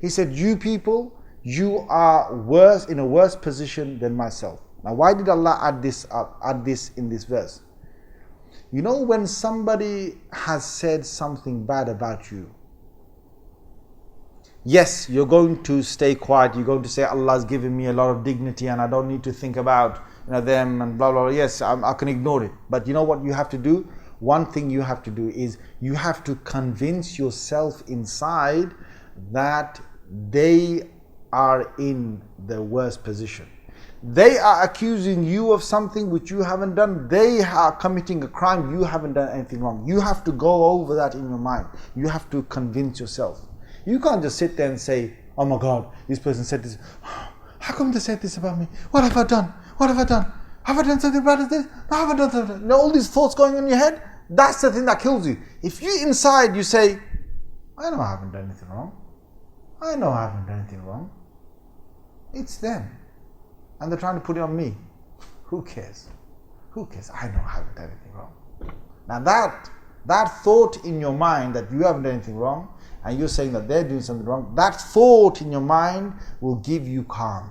he said, you people, you are in a worse position than myself. Now, why did Allah add this in this verse? When somebody has said something bad about you, yes, you're going to stay quiet. You're going to say, Allah's given me a lot of dignity and I don't need to think about them and blah, blah, blah. Yes, I can ignore it. But you know what you have to do? One thing you have to do is you have to convince yourself inside that they are in the worst position. They are accusing you of something which you haven't done. They are committing a crime. You haven't done anything wrong. You have to go over that in your mind. You have to convince yourself. You can't just sit there and say, oh my God, this person said this. how come they said this about me? What have I done? What have I done? Have I done something bad as this? No, have I done something? You know, all these thoughts going in your head, that's the thing that kills you. If you inside, you say, I know I haven't done anything wrong. I know I haven't done anything wrong. It's them. And they're trying to put it on me. Who cares? Who cares? I know I haven't done anything wrong. Now that thought in your mind that you haven't done anything wrong, and you're saying that they're doing something wrong, that thought in your mind will give you calm,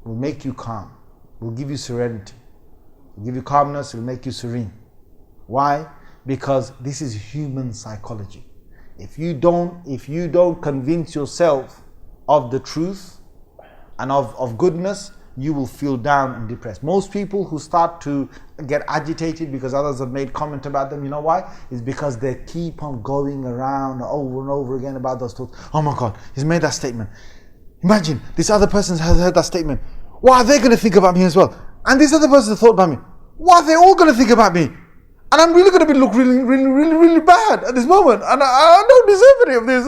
will make you calm, will give you serenity, will give you calmness, will make you serene. Why? Because this is human psychology. If you don't convince yourself of the truth and of goodness, you will feel down and depressed. Most people who start to get agitated because others have made comment about them, you know why? It's because they keep on going around over and over again about those thoughts. Oh my God, he's made that statement. Imagine, this other person has heard that statement. What are they going to think about me as well? And this other person thought about me. What are they all going to think about me? And I'm really going to look really bad at this moment. And I don't deserve any of this.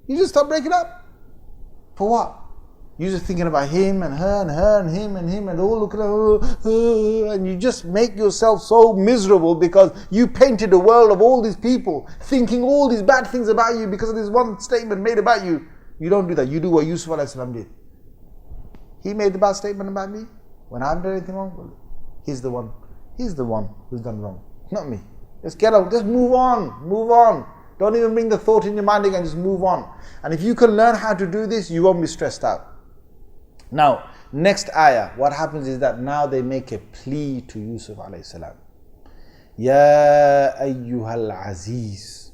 You just start breaking up. For what? You're just thinking about him and her and her and him and all looking at her, and you just make yourself so miserable because you painted a world of all these people thinking all these bad things about you because of this one statement made about you. You don't do that. You do what Yusuf ﷺ did. He made the bad statement about me when I haven't done anything wrong. Well, he's the one who's done wrong, not me. Just get out. Just move on. Don't even bring the thought in your mind again. Just move on. And if you can learn how to do this, you won't be stressed out. Now, next ayah, what happens is that now they make a plea to Yusuf alayhi salam. Ya ayyuhal aziz.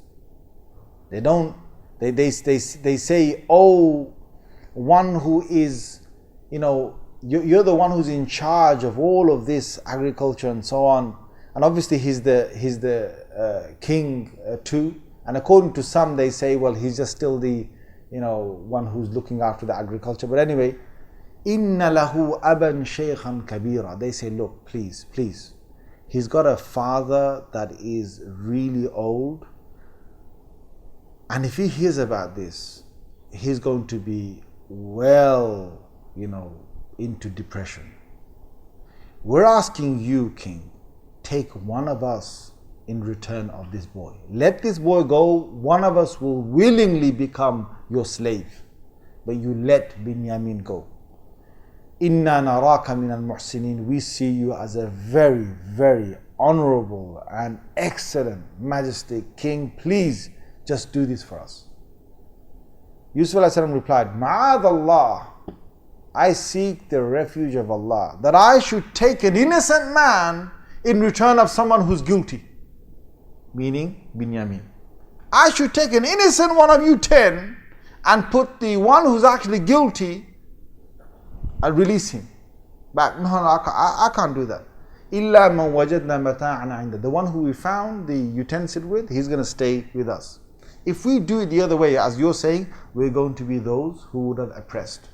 They say, oh, one who is, you're the one who's in charge of all of this agriculture and so on. And obviously he's the king too. And according to some, they say, well, he's just still the, one who's looking after the agriculture. But anyway, Inna lahu aban shaykhan kabira. They say, look, please, he's got a father that is really old, and if he hears about this, he's going to be well, into depression. We're asking you, king, take one of us in return of this boy. Let this boy go. One of us will willingly become your slave, but you let Binyamin go. Inna naraka min al-muhsinin. We see you as a very, very honorable and excellent, majestic king. Please, just do this for us. Yusuf alayhi salam replied, Ma'adallah, I seek the refuge of Allah, that I should take an innocent man in return of someone who's guilty. Meaning Binyamin. I should take an innocent one of you 10 and put the one who's actually guilty, I'll release him back. No, I can't do that. إِلَّا مَنْ وَجَدْنَا مَتَاعَنَا عِنْدَ. The one who we found the utensil with, he's going to stay with us. If we do it the other way, as you're saying, we're going to be those who would have oppressed.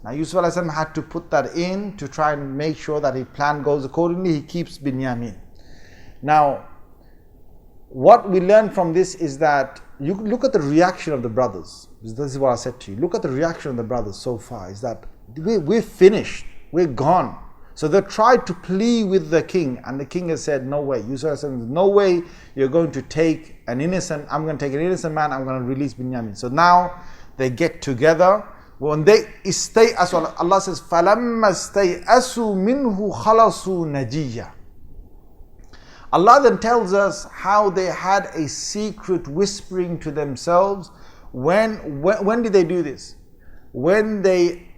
Now Yusuf alayhi salam had to put that in to try and make sure that his plan goes accordingly. He keeps Binyamin. Now, what we learn from this is that you look at the reaction of the brothers. This is what I said to you. Look at the reaction of the brothers so far. Is that we're finished. We're gone. So they tried to plead with the king, and the king has said, no way. Yusuf said, no way you're going to take an innocent, I'm going to take an innocent man, I'm going to release Binyamin. So now they get together. When they stay, as Allah says, فَلَمَّا اسْتَيْأَسُوا مِنْهُ خَلَصُوا نَجِيًّا. Allah then tells us how they had a secret whispering to themselves. When did they do this? When they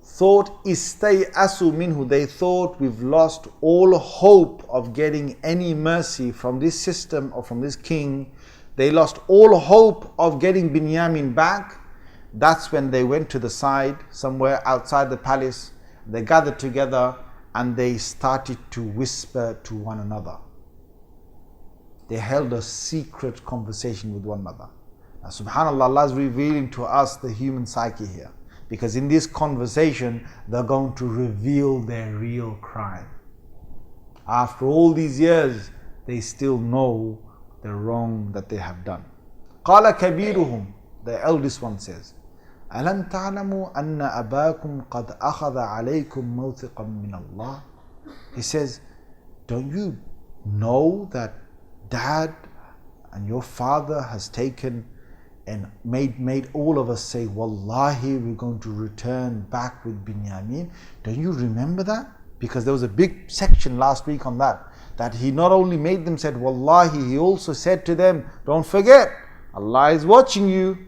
thought istay'asu minhu, they thought we've lost all hope of getting any mercy from this system or from this king. They lost all hope of getting Binyamin back. That's when they went to the side, somewhere outside the palace. They gathered together and they started to whisper to one another. They held a secret conversation with one another. Now, subhanAllah, Allah is revealing to us the human psyche here. Because in this conversation, they're going to reveal their real crime. After all these years, they still know the wrong that they have done. قَالَ كَبِيرُهُمْ. The eldest one says, أَلَمْ تَعْلَمُوا أَنَّ أَبَاكُمْ قَدْ أَخَذَ عَلَيْكُمْ مَوْثِقًا مِّنَ اللَّهِ. He says, don't you know that dad and your father has taken and made all of us say, Wallahi, we're going to return back with Binyamin. Don't you remember that? Because there was a big section last week on that. That he not only made them said, Wallahi, he also said to them, don't forget, Allah is watching you.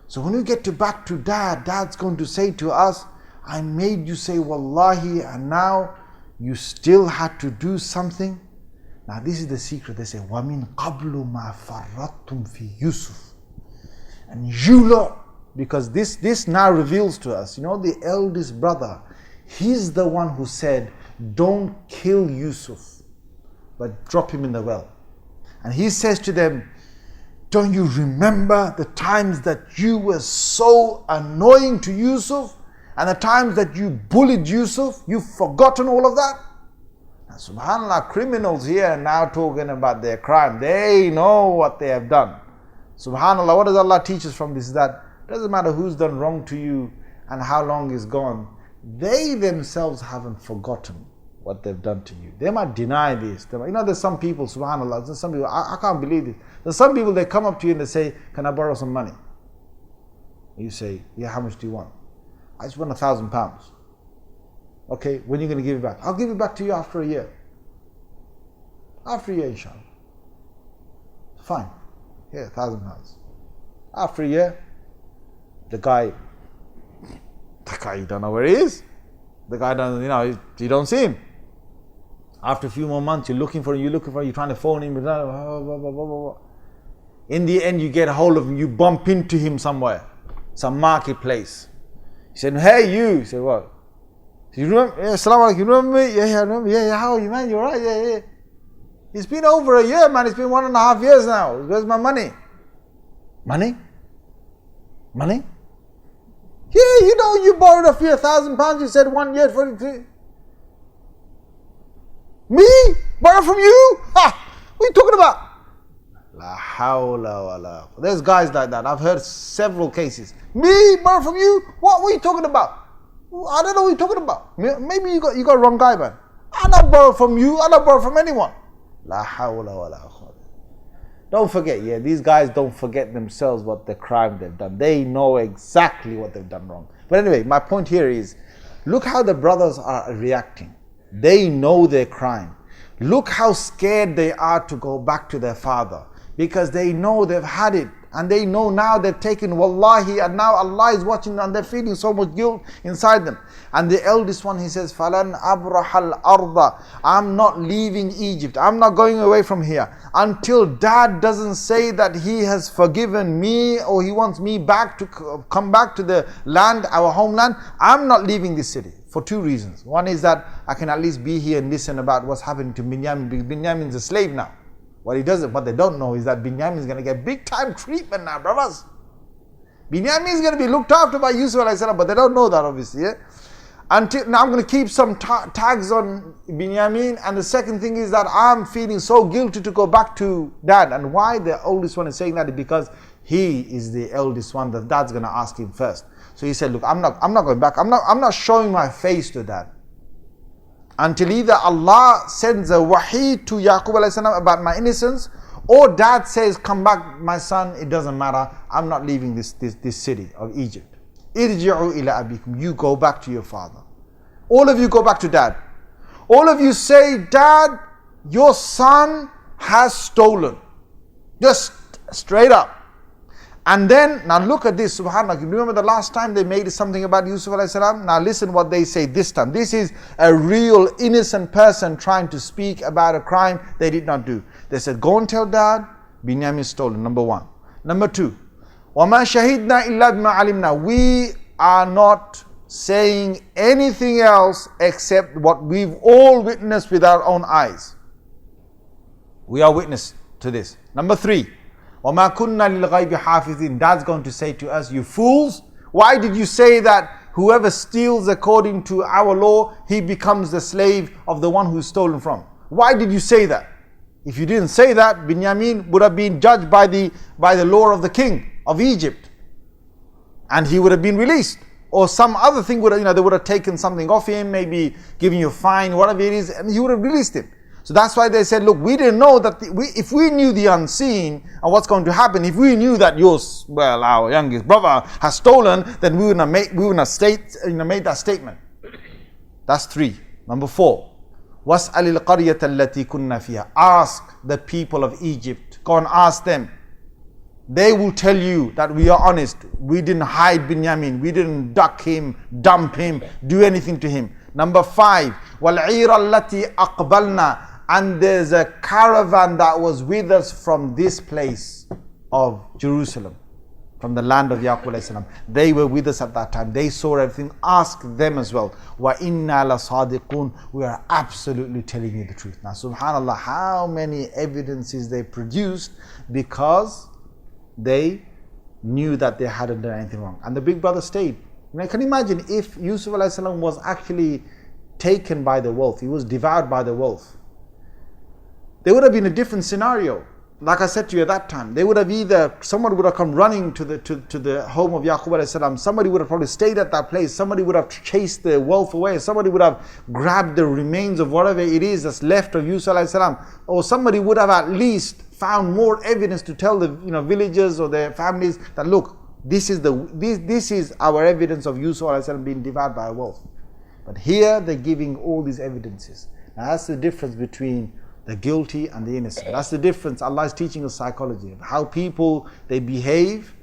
So when we get back to dad, dad's going to say to us, I made you say Wallahi, and now you still had to do something. Now this is the secret. They say, وَمِن قَبْلُ مَا فَرَّطْتُمْ فِي Yusuf. And you lot, because this now reveals to us, the eldest brother, he's the one who said, don't kill Yusuf, but drop him in the well. And he says to them, don't you remember the times that you were so annoying to Yusuf, and the times that you bullied Yusuf? You've forgotten all of that? Now, subhanAllah, criminals here are now talking about their crime. They know what they have done. Subhanallah, what does Allah teach us from this? That it doesn't matter who's done wrong to you and how long is gone. They themselves haven't forgotten what they've done to you. They might deny this. There's some people, subhanallah, there's some people, I can't believe this. There's some people, they come up to you and they say, can I borrow some money? You say, yeah, how much do you want? I just want £1,000. Okay, when are you going to give it back? I'll give it back to you after a year. After a year, inshallah. Fine. Here, £1,000. After a year, the guy, you don't know where he is. The guy doesn't, you don't see him. After a few more months, you're looking for him, you're trying to phone him. In the end, you get a hold of him, you bump into him somewhere, some marketplace. He said, hey, you. He said, what? You remember? Yeah, Assalamu alaikum. You remember me? Yeah, I remember. Yeah, how are you, man? You're right? Yeah. It's been over a year, man. It's been 1.5 years now. Where's my money? Money? Yeah, you borrowed a few £1,000. You said 1 year for it. Me? Borrow from you? Ha! What are you talking about? La hawla wa la. There's guys like that. I've heard several cases. Me? Borrow from you? What are you talking about? I don't know what you're talking about. Maybe you got a wrong guy, man. I don't borrow from you. I don't borrow from anyone. La hawla wa la. Don't forget, these guys don't forget themselves what the crime they've done. They know exactly what they've done wrong. But anyway, my point here is, look how the brothers are reacting. They know their crime. Look how scared they are to go back to their father, because they know they've had it, and they know now they've taken Wallahi, and now Allah is watching and they're feeling so much guilt inside them. And the eldest one, he says, Falan abrahal arda. I'm not leaving Egypt. I'm not going away from here until dad doesn't say that he has forgiven me, or he wants me back to come back to the land, our homeland. I'm not leaving this city for two reasons. One is that I can at least be here and listen about what's happening to Binyamin, because Binyamin's a slave now. What they don't know is that Binyamin is going to get big time treatment now, brothers. Binyamin is going to be looked after by Yusuf alayhi salam, but they don't know that, obviously. Until now, I'm going to keep some tags on Binyamin, and the second thing is that I'm feeling so guilty to go back to dad. And why the oldest one is saying that is because he is the eldest one that dad's going to ask him first. So he said, look, I'm not going back. I'm not showing my face to dad until either Allah sends a wahi to Yaqub alayhi salam about my innocence, or dad says, come back my son, it doesn't matter, I'm not leaving this city of Egypt. Irji'u ila abikum. You go back to your father. All of you go back to dad. All of you say, dad, your son has stolen. Just straight up. And then, now look at this, subhanAllah. You remember the last time they made something about Yusuf alayhi salam? Now listen what they say this time. This is a real innocent person trying to speak about a crime they did not do. They said, go and tell dad, Binyamin is stolen, number one. Number two, وَمَا شَهِدْنَا إِلَّا بِمَا عَلِمْنَا. We are not saying anything else except what we've all witnessed with our own eyes. We are witness to this. Number three, وَمَا كُنَّا لِلْغَيْبِ حَافِظِينَ. Dad's going to say to us, you fools, why did you say that whoever steals according to our law, he becomes the slave of the one who's stolen from? Why did you say that? If you didn't say that, Binyamin would have been judged by the law of the king of Egypt. and he would have been released. Or some other thing would have, they would have taken something off him, maybe giving you a fine, whatever it is, and he would have released him. So that's why they said, look, we didn't know that if we knew the unseen and what's going to happen, if we knew that our youngest brother has stolen, then we wouldn't have made that statement. That's 3. Number 4. وَاسْأَلِ الْقَرْيَةَ الَّتِي كُنَّا فِيهَا. Ask the people of Egypt. Go and ask them. They will tell you that we are honest. We didn't hide Binyamin. We didn't duck him, dump him, do anything to him. Number 5. وَالْعِيرَ الَّتِي أَقْبَلْنَا. And there's a caravan that was with us from this place of Jerusalem, from the land of Yaqub alayhi salam. They were with us at that time. They saw everything. Ask them as well. وَإِنَّا لَصَادِقُونَ. We are absolutely telling you the truth. Now, subhanAllah, how many evidences they produced because they knew that they hadn't done anything wrong. And the big brother stayed. Can you imagine if Yusuf alayhi salam was actually taken by the wolf, he was devoured by the wolf? There would have been a different scenario. Like I said to you at that time, they would have someone would have come running to the home of Yaqub alayhi salam. Somebody would have probably stayed at that place. Somebody would have chased the wolf away. Somebody would have grabbed the remains of whatever it is that's left of Yusuf alayhi salam. Or somebody would have at least found more evidence to tell the villagers or their families that, look, this is our evidence of Yusuf alayhi salam being devoured by a wolf. But here they're giving all these evidences. Now that's the difference between the guilty and the innocent. That's the difference. Allah is teaching us psychology of how people they behave,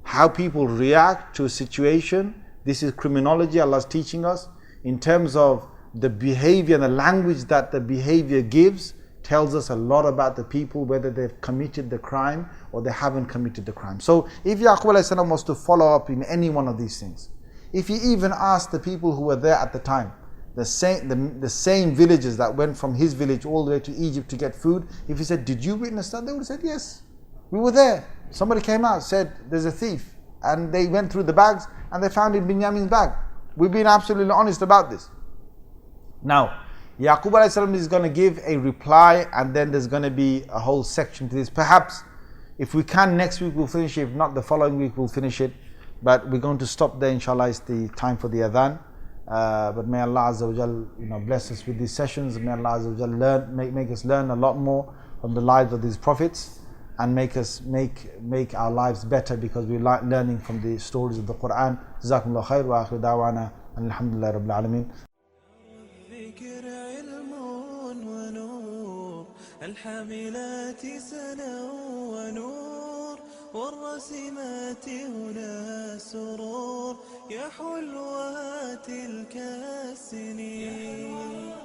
how people react to a situation. This is criminology Allah is teaching us in terms of the behavior and the language that the behavior gives tells us a lot about the people, whether they've committed the crime or they haven't committed the crime. So if Yaqub alayhi salam was to follow up in any one of these things, if he even asked the people who were there at the time, the same villagers that went from his village all the way to Egypt to get food, if he said, did you witness that? They would have said, yes, we were there. Somebody came out, said, there's a thief. And they went through the bags and they found in Binyamin's bag. We've been absolutely honest about this. Now, Yaqub alayhi salam is going to give a reply, and then there's going to be a whole section to this. Perhaps, if we can, next week we'll finish it. If not, the following week we'll finish it. But we're going to stop there, inshallah. It's the time for the adhan. But may Allah Azza wa Jal, bless us with these sessions. May Allah Azza wa Jal make us learn a lot more from the lives of these prophets, and make our lives better because we're learning from the stories of the Qur'an. Jazakumullah khair wa akhiru da'wana alhamdulillahi rabbil alameen. الحاملات سنا ونور والرسمات هنا سرور يا حلوة تلك السنين.